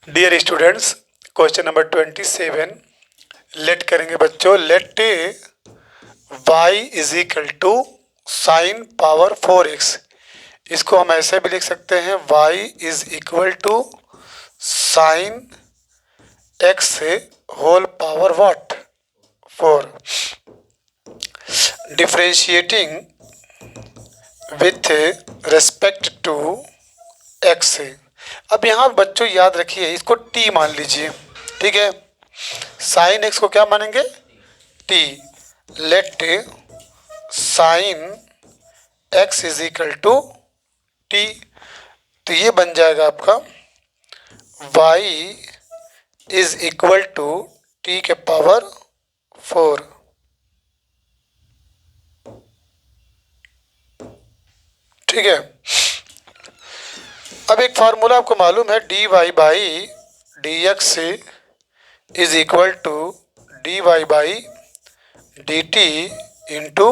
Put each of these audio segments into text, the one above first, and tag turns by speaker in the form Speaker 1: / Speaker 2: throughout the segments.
Speaker 1: Dear students, question number 27 let करेंगे बच्चों। Let y is equal to sine power 4x। इसको हम ऐसे भी लिख सकते हैं y is equal to sine x whole power what 4। Differentiating with respect to x। अब यहाँ बच्चों याद रखिए, इसको t मान लीजिए, ठीक है। साइन x को क्या मानेंगे? t। Let sine x is equal to t। तो ये बन जाएगा आपका y is equal to t के पावर 4। ठीक है। अब एक फार्मूला आपको मालूम है, dy by d x is equal to d y by d t into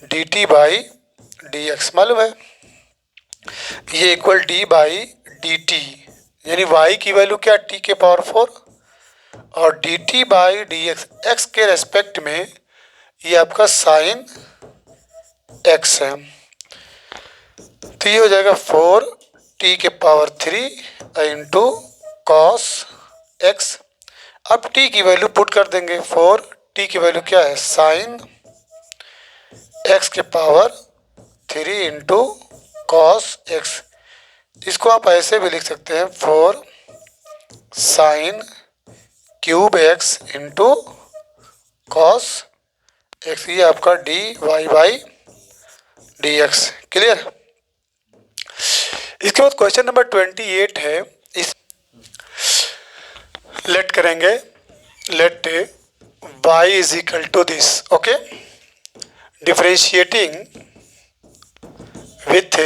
Speaker 1: d t by d x मालूम है। ये equal d by d t, यानी y की वैल्यू क्या? t के पावर 4 और d t by d x, x के respect में ये आपका साइन x है। तो ये हो जाएगा 4t के पावर 3 इंटू कॉस x। अब t की वैल्यू पुट कर देंगे। 4t की वैल्यू क्या है? साइन x के पावर 3 इंटू कॉस x। इसको आप ऐसे भी लिख सकते हैं 4 sine cube x into cos x। ये आपका d y by d x. Clear? इसके बाद क्वेश्चन नंबर 28 है। इस लेट करेंगे, let y is equal to this. Okay, differentiating with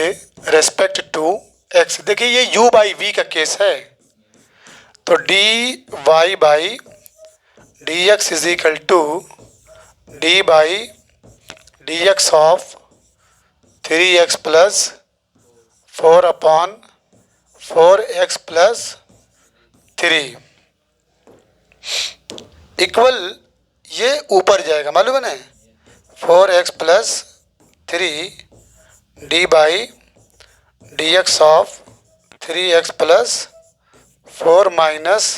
Speaker 1: respect to x। देखिए ये u बाई v का केस है, तो d y by d x is equal to d by d x of 3x plus 4 upon 4x plus 3 equal, ये ऊपर जाएगा मालूम है ना, 4x plus 3 d by d x of 3x plus 4 minus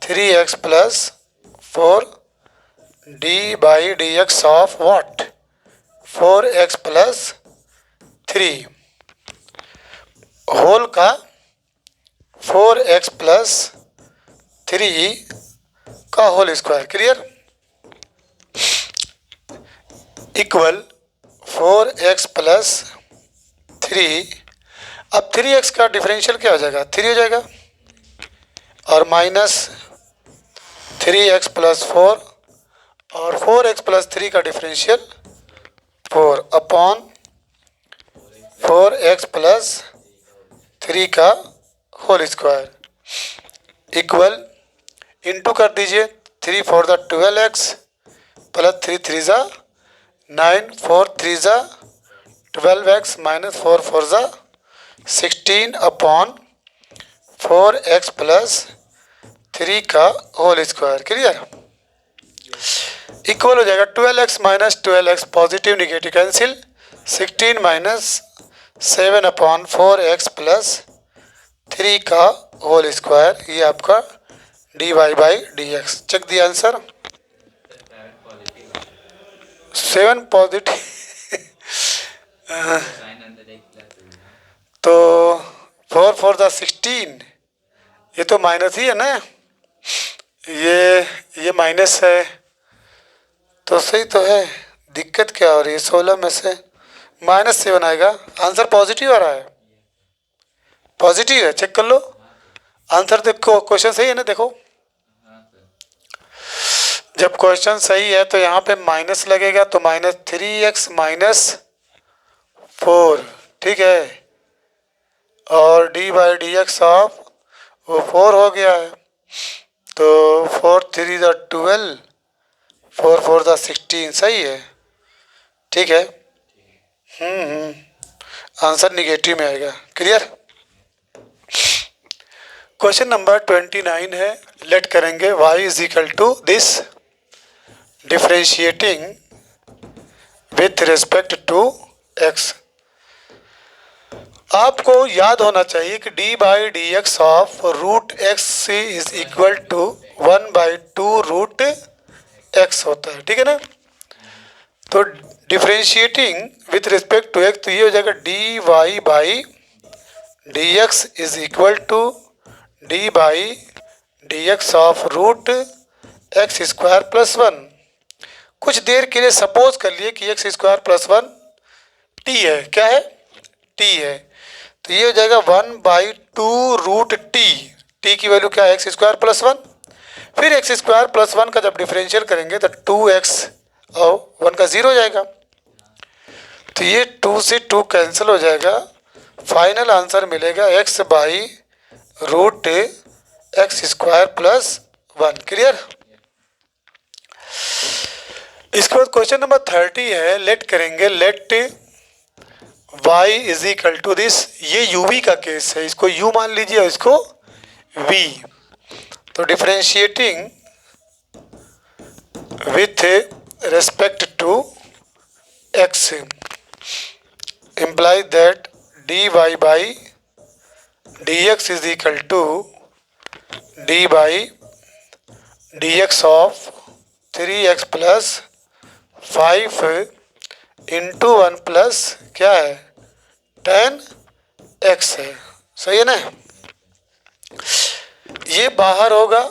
Speaker 1: 3x plus 4 d by d x of what 4x plus 3 whole का 4x plus 3 का whole square. Clear? Equal 4x plus 3। अब 3x का डिफरेंशियल क्या हो जाएगा? 3 हो जाएगा, और माइनस 3x प्लस 4 और 4x प्लस 3 का डिफरेंशियल 4 अपॉन 4x प्लस 3 का होल स्क्वायर इक्वल इंटू कर दीजिए। 3 4 ज़ा 12x प्लस 3 3 ज़ा 9 4 3 ज़ा 12x माइनस 4 4 ज़ा 16 अपॉन 4x प्लस 3 का होल स्क्वायर। क्लियर? इक्वल हो जाएगा 12x minus 12x, positive negative cancel, 16 minus 7 upon 4x plus 3 का होल स्क्वायर। ये आपका d y by d x. Check the answer. 7 positive तो 4 4 ज़ा 16, ये तो माइनस ही है ना, ये माइनस है, तो सही तो है। दिक्कत क्या हो रही है? 16 में से माइनस 7 आएगा, आंसर पॉजिटिव आ रहा है। पॉजिटिव है, चेक कर लो आंसर। देखो क्वेश्चन सही है ना, देखो जब क्वेश्चन सही है तो यहाँ पे माइनस लगेगा, तो माइनस 3x माइनस 4, ठीक है, और D by d x of वो 4 हो गया है, तो 4 3 ज़ा 12 4 4 ज़ा 16, सही है, ठीक है। आंसर निगेटिव में आएगा। क्लियर? क्वेश्चन नंबर 29 है, लेट करेंगे y is equal to this differentiating with respect to x। आपको याद होना चाहिए कि d by d x of root x is equal to 1/2 root x होता है, ठीक है ना। तो differentiating with respect to x, तो ये हो जाएगा d y by d x is equal to d by d x of root x square plus one. कुछ देर के लिए सपोज कर लिए कि x square plus one T है। क्या है? टी है। तो ये हो जाएगा 1/2 रूट टी। टी की वैल्यू क्या है? X square plus one. फिर एक्स स्क्वायर प्लस वन का जब डिफरेंशियल करेंगे तो 2x और 1 का 0 हो जाएगा। तो ये 2 से 2 कैंसिल हो जाएगा। फाइनल आंसर मिलेगा x by root x square plus one. Clear? इसके बाद क्वेश्चन नंबर 30 है, लेट करेंगे, let y is equal to this. ये uv का केस है, इसको u मान लीजिए और इसको v। तो differentiating with respect to x implies that dy by dx is equal to d by dx of 3x plus 5 into 1 plus क्या है? 10x है। सही है ना? ये बाहर होगा,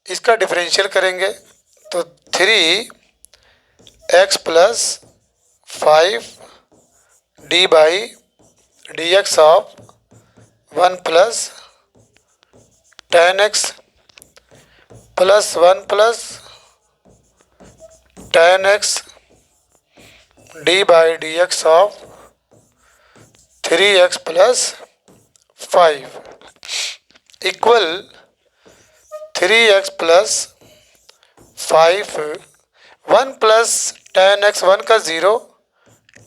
Speaker 1: इसका डिफरेंशियल करेंगे तो 3x plus 5 d by d x of 1 plus 10x plus 1 plus 10x d by d x of 3x plus 5 equal 3x plus 5 1 plus 10x 1 का 0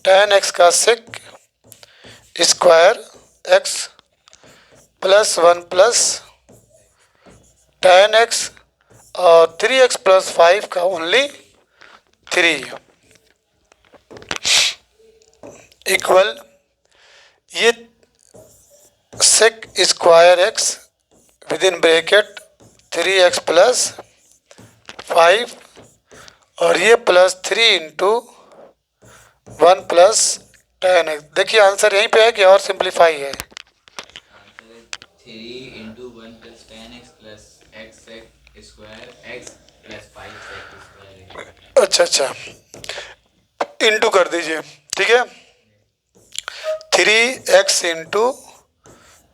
Speaker 1: 10x का sec square x plus 1 plus 10x और 3x plus 5 का only 3 equal ये sec square x with in bracket 3x plus 5 और ये plus 3 into 1 plus 10x। देखिए answer यहीं पे है कि और सिंप्लीफाई है?
Speaker 2: 3 into 1 plus 10x plus x sec square x plus 5 sec square.
Speaker 1: अच्छा, इंटू कर दीजिए, ठीक है। 3x into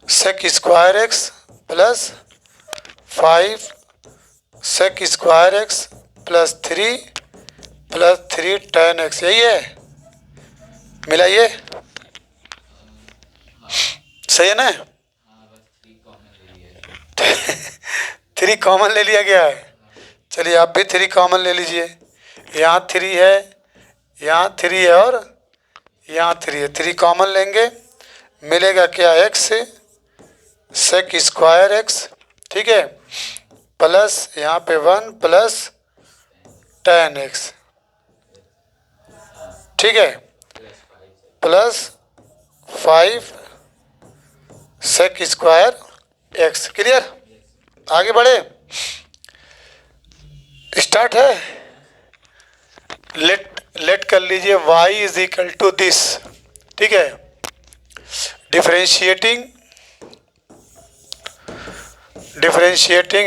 Speaker 1: sec square x plus 5 sec square x plus 3 10x, यही है। मिला ये? सही है ना?
Speaker 2: बस 3 कॉमन ले लिया।
Speaker 1: 3 कॉमन ले लिया गया है। चलिए आप भी 3 कॉमन ले लीजिए। यहाँ 3 है, यहाँ 3 है और यहाँ 3 है। 3 कॉमन लेंगे, मिलेगा क्या? x सेक स्क्वायर x, ठीक है, प्लस यहाँ पे 1 प्लस 10x, ठीक है, plus 5 sec square x। Clear? आगे बढ़े? स्टार्ट है। लेट कर लीजिए y is equal to this, ठीक है। Differentiating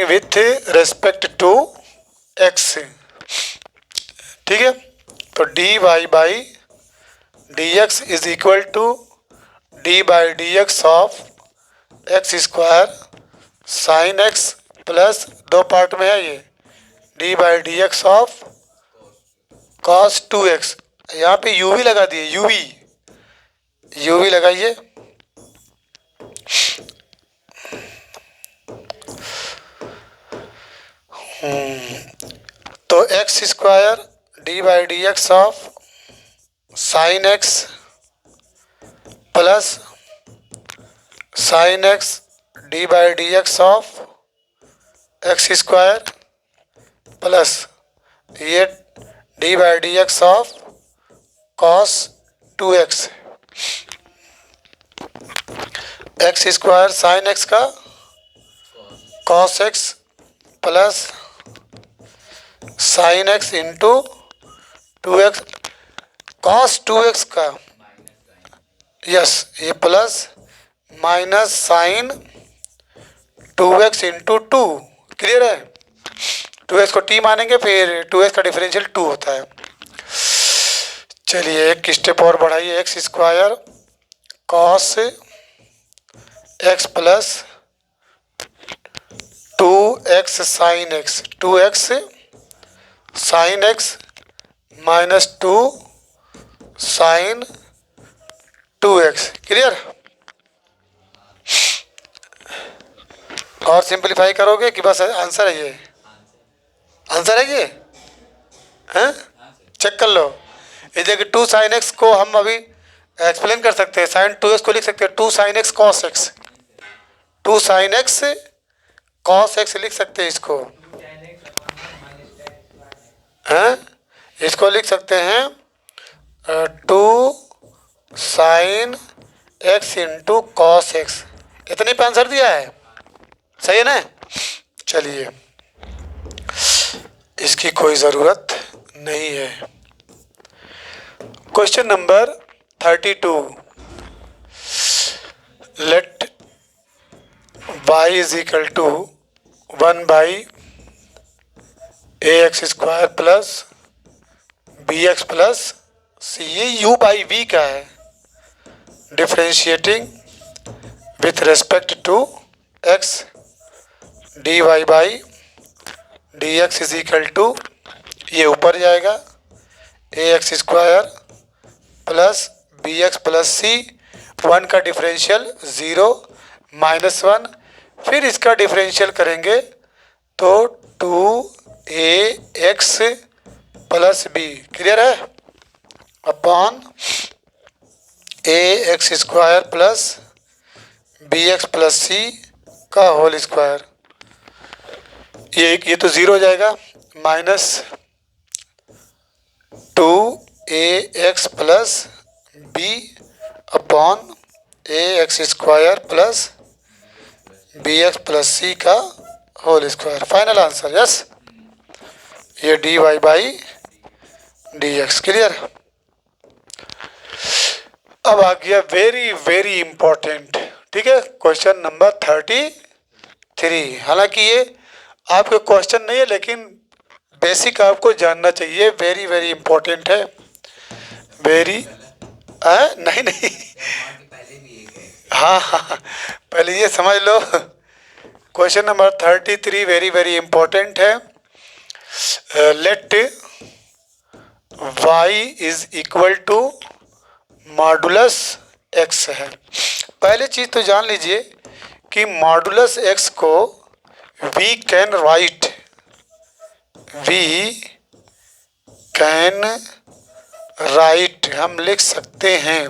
Speaker 1: with respect to x, ठीक है। तो d y by d x is equal to d by d x of x square sine x plus 2 part में है ये d by d x of cos 2x। यहाँ पे u भी लगा दिए, u भी लगाइए। तो x square d by d x of sine x plus sine x d by d x of x square plus ये d by d x of cos 2x x square sine x का cos x plus sine x into 2x cos 2x का yes ये plus minus sine 2x into 2 clear है। 2x को t मानेंगे फिर 2x का differential 2 होता है। चलिए एक स्टेप और बढ़ाइए x square cos x plus 2x sine x 2x sine x minus 2 sine 2x clear. और सिंपलीफाई करोगे कि बस आंसर है ये, आंसर है ये हैं, चेक कर लो। ये देखिए 2 साइन एक्स को हम अभी एक्सप्लेन कर सकते हैं, साइन 2x को लिख सकते हैं 2 sine x cos x, 2 sine x cos x लिख सकते हैं इसको हैं, इसको लिख सकते हैं 2 sign x into cos x. इतने पे आंसर दिया है, सही है ना। चलिए इसकी कोई ज़रूरत नहीं है। Question number 32 let y is equal to 1 by a x square plus b x plus c, ये u बाई वी का है, differentiating with respect to x d y by d x is equal to ये ऊपर जाएगा a x square plus b x plus c, 1 का differential 0 minus 1, फिर इसका differential करेंगे तो 2ax प्लस बी क्लियर है upon a x square plus b x plus c का होल स्क्वायर। ये तो 0 हो जाएगा, minus 2ax plus b upon a x square plus b x plus c का whole square. Final answer yes, ये d y by d x clear. अब आ गया वेरी वेरी इंपॉर्टेंट, ठीक है, क्वेश्चन नंबर 33। हालांकि ये आपके क्वेश्चन नहीं है लेकिन बेसिक आपको जानना चाहिए, वेरी वेरी इंपॉर्टेंट है, वेरी नहीं नहीं हाँ हाँ पहले ये समझ लो। Question number 33 very very important है। Let y is equal to modulus x है। पहले चीज़ तो जान लीजिए कि मॉडुलस x को वी कैन राइट हम लिख सकते हैं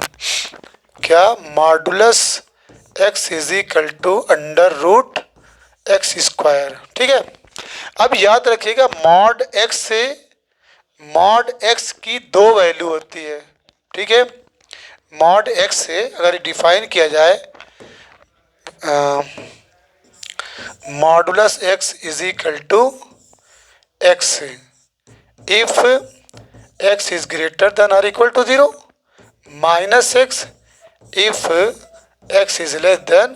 Speaker 1: क्या, modulus x is equal to under root x square, ठीक है। अब याद रखिएगा मॉड x से मॉड x की 2 वैल्यू होती है, ठीक है। मॉड x से अगर डिफाइन किया जाए modulus x is equal to x if x is greater than और equal to 0, minus x if x is less than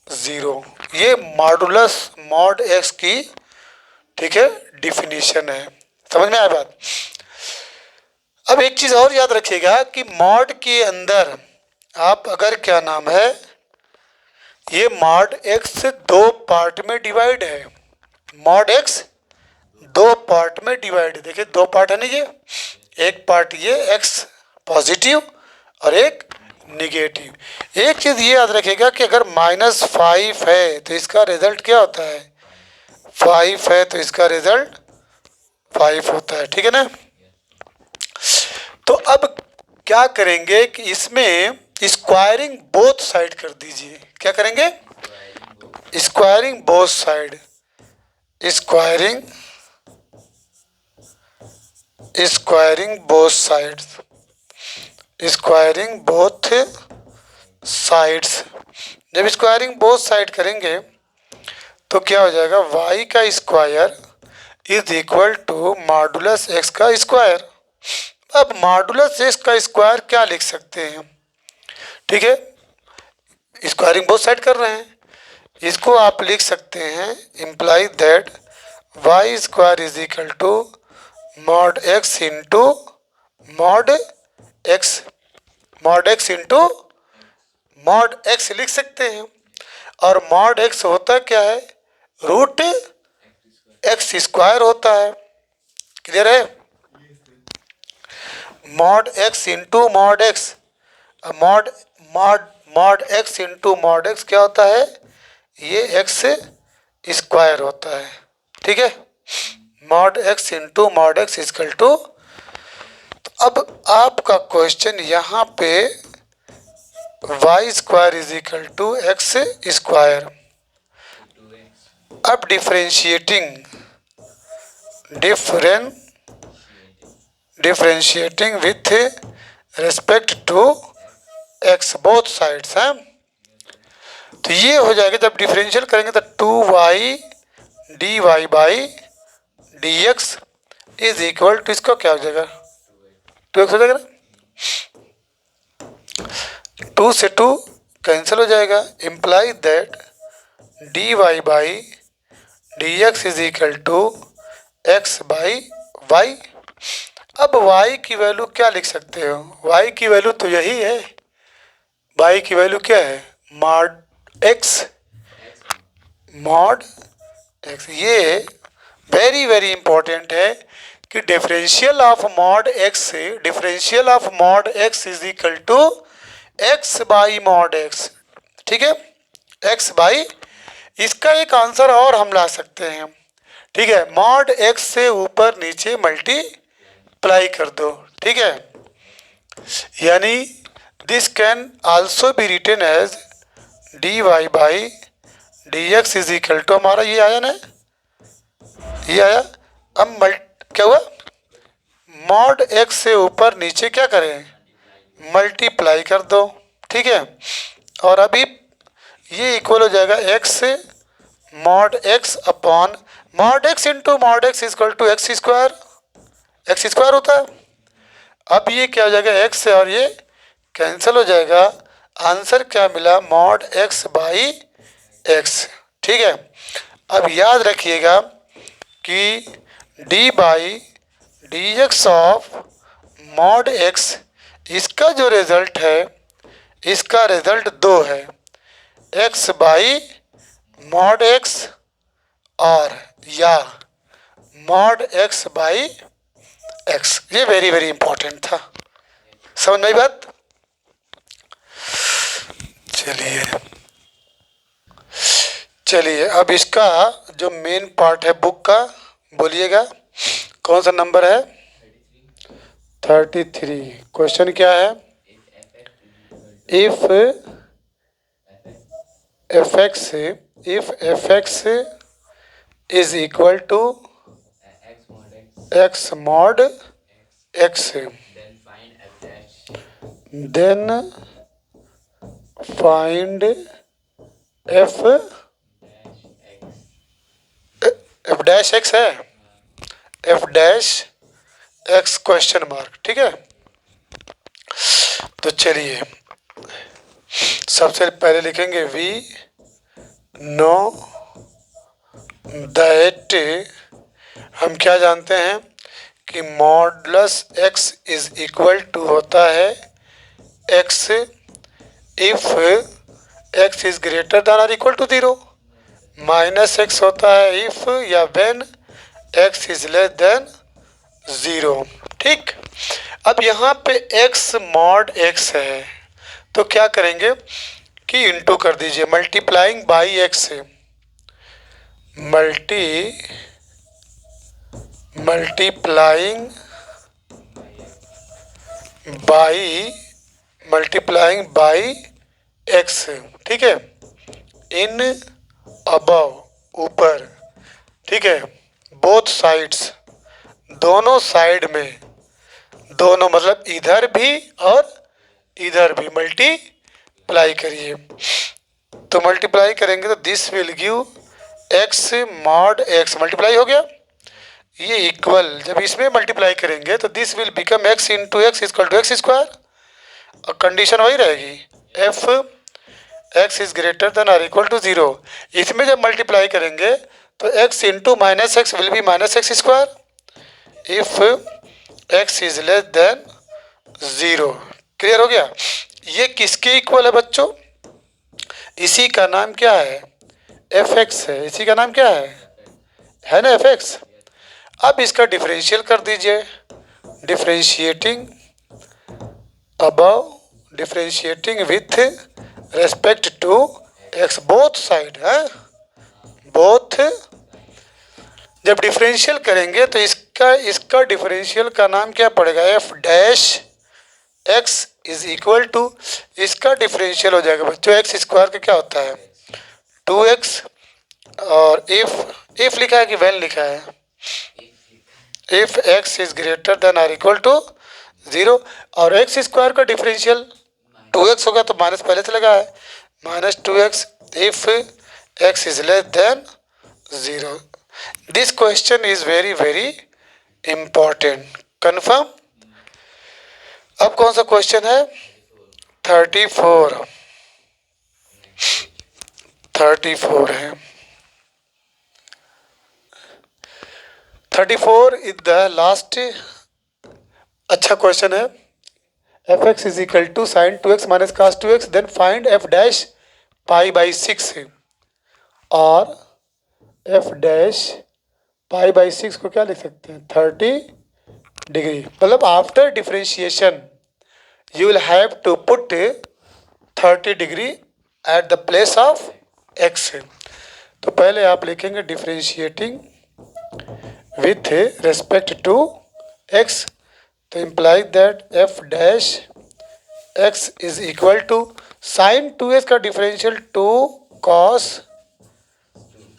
Speaker 1: 0। ये मॉडुलस मॉड x की, ठीक है, डिफिनीशन है। समझ में आया बात। अब एक चीज़ और याद रखिएगा कि मॉड के अंदर आप अगर क्या नाम है, ये मॉड x 2 पार्ट में डिवाइड है, मॉड x 2 पार्ट में डिवाइड है। देखिए 2 पार्ट है ना, ये एक पार्ट ये x पॉजिटिव और एक निगेटिव। एक चीज़ ये याद रखिएगा कि अगर -5 है तो इसका रिजल्ट क्या होता है, 5 है तो इसका रिजल्ट 5 होता है, ठीक है ना। तो अब क्या करेंगे कि इसमें स्क्वायरिंग बोथ साइड कर दीजिए। क्या करेंगे, squaring both side, squaring both sides, squaring both sides. जब स्क्वायरिंग बोथ साइड करेंगे तो क्या हो जाएगा, y का square is equal to modulus x का स्क्वायर। अब मॉडुलस x का स्क्वायर क्या लिख सकते हैं, ठीक है, स्क्वायरिंग बोथ साइड कर रहे हैं, इसको आप लिख सकते हैं imply that y square is equal to mod x into mod x, mod x into mod x लिख सकते हैं। और मॉड x होता क्या है, रूट x स्क्वायर होता है। क्लियर है, mod x into mod x, mod mod mod x into mod x क्या होता है, ये x स्क्वायर होता है, ठीक है, mod x into mod x equal to. अब आपका क्वेश्चन यहाँ पे y square is equal to x square. अब differentiating with respect to x both sides हैं, तो ये हो जाएगा, जब डिफरेंशियल करेंगे तो 2y dy by dx is equal to, इसका क्या हो जाएगा, 2x हो जाएगा ना, 2 से 2 कैंसिल हो जाएगा, imply that dy by dx is equal to x by y। अब y की वैल्यू क्या लिख सकते हो, y की वैल्यू तो यही है, y की वैल्यू क्या है, मॉड x, मॉड x। ये वेरी वेरी इंपॉर्टेंट है कि differential of mod x, differential of mod x is equal to x by mod x, ठीक है, x बाई, इसका एक आंसर और हम ला सकते हैं, ठीक है, मॉड x से ऊपर नीचे मल्टीप्लाई कर दो, ठीक है, यानी this can also be written as dy by dx is equal to, हमारा ये आया ना, ये आया। अब क्या हुआ, मॉड x से ऊपर नीचे क्या करें, मल्टीप्लाई कर दो, ठीक है, और अभी ये इक्वल हो जाएगा x mod x upon mod x into mod x equal to x square होता है। अब ये क्या हो जाएगा, x और ये कैंसिल हो जाएगा, आंसर क्या मिला, मॉड x बाई x, ठीक है। अब याद रखिएगा कि d by d x of mod x, इसका जो रिजल्ट है, इसका रिजल्ट 2 है, x बाई मॉड x और या मॉड x बाई x। ये वेरी वेरी इंपॉर्टेंट था, समझ में बात। चलिए अब इसका जो मेन पार्ट है बुक का, बोलिएगा कौन सा नंबर है, 33। क्वेश्चन क्या है, if fx is equal to x mod x, then find f dash x है, f dash x question mark, ठीक है। तो चलिए सबसे पहले लिखेंगे वी नो दैट, हम क्या जानते हैं कि modulus x is equal to होता है x if x is greater than और इक्वल टू 0, माइनस x होता है इफ या when x is less than 0, ठीक। अब यहाँ पे x मॉड x है, तो क्या करेंगे कि इंटू कर दीजिए, मल्टीप्लाइंग बाई x से, मल्टीप्लाइंग बाई x, ठीक है, इन अबव ऊपर, ठीक है, बोथ साइड्स दोनों साइड में, दोनों मतलब इधर भी और इधर भी मल्टीप्लाई करिए। तो मल्टीप्लाई करेंगे तो this will give x mod x, multiply हो गया। ये इक्वल जब इसमें मल्टीप्लाई करेंगे तो this will become x into x equal to x square, और कंडीशन वही रहेगी, if x is greater than or equal to 0। इसमें जब मल्टीप्लाई करेंगे तो x into minus x will be minus x square if x is less than 0। Clear हो गया। ये किसके इक्वल है बच्चों? इसी का नाम क्या है? एफ एक्स है। इसी का नाम क्या है ना, एफ एक्स। अब इसका डिफरेंशियल कर दीजिए, differentiating above, differentiating with respect to x, both side है, बोथ। जब डिफरेंशियल करेंगे तो इसका डिफरेंशियल का नाम क्या पड़ेगा? F dash x is equal to, इसका डिफरेंशियल हो जाएगा बच्चों एक्स स्क्वायर का क्या होता है 2x, और इफ लिखा है कि वेन लिखा है, if x is greater than or equal to 0, और एक्स स्क्वायर का डिफरेंशियल 2x होगा तो माइनस पहले से लगा है, minus 2x if x is less than 0। This question is very very important. Confirm. अब कौन सा क्वेश्चन है? 34 है। 34 इज द लास्ट। अच्छा क्वेश्चन है। F x is equal to sine 2x minus cos 2x, then find f dash pi by 6, और F dash pi by 6 को क्या लिख सकते हैं 30 डिग्री। मतलब after differentiation you will have to put 30 degree at the place of x। तो पहले आप लिखेंगे differentiating with respect to x, तो imply that f dash x is equal to sine 2x का डिफरेंशियल 2 cos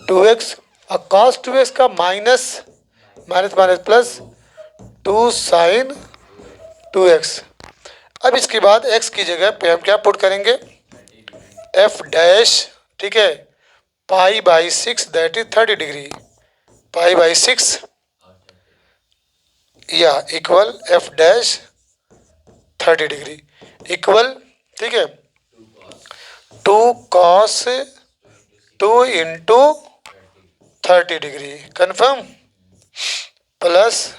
Speaker 1: 2x, और cos 2x का minus minus minus plus 2 sine 2x। अब इसके बाद x की जगह पे हम क्या पुट करेंगे? एफ डैश, ठीक है, pi by 6 that is 30 degree, pi by 6 या equal f dash 30 degree equal, ठीक है, 2 cos 2 into 30 degree confirm, plus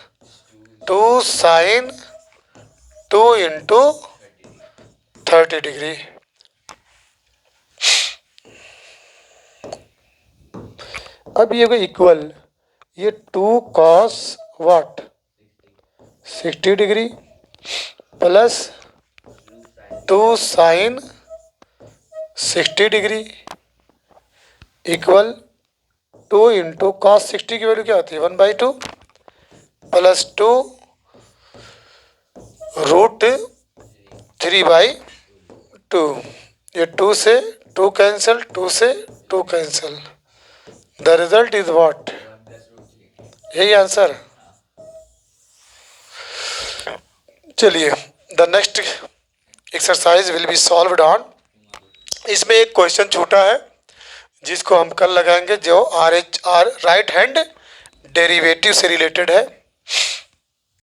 Speaker 1: 2 sine 2 into 30 degree. अब ये इक्वल, ये 2 cos what 60 degree plus 2 sine 60 degree equal 2 into cos 60 की value क्या होती है 1/2 प्लस 2 रूट 3/2। ये 2 से 2 कैंसिल, 2 से 2 cancel, the result is what? यही आंसर। चलिए the next exercise will be solved on. इसमें एक क्वेश्चन छूटा है जिसको हम कल लगाएंगे, जो आर राइट हैंड डेरिवेटिव से रिलेटेड है।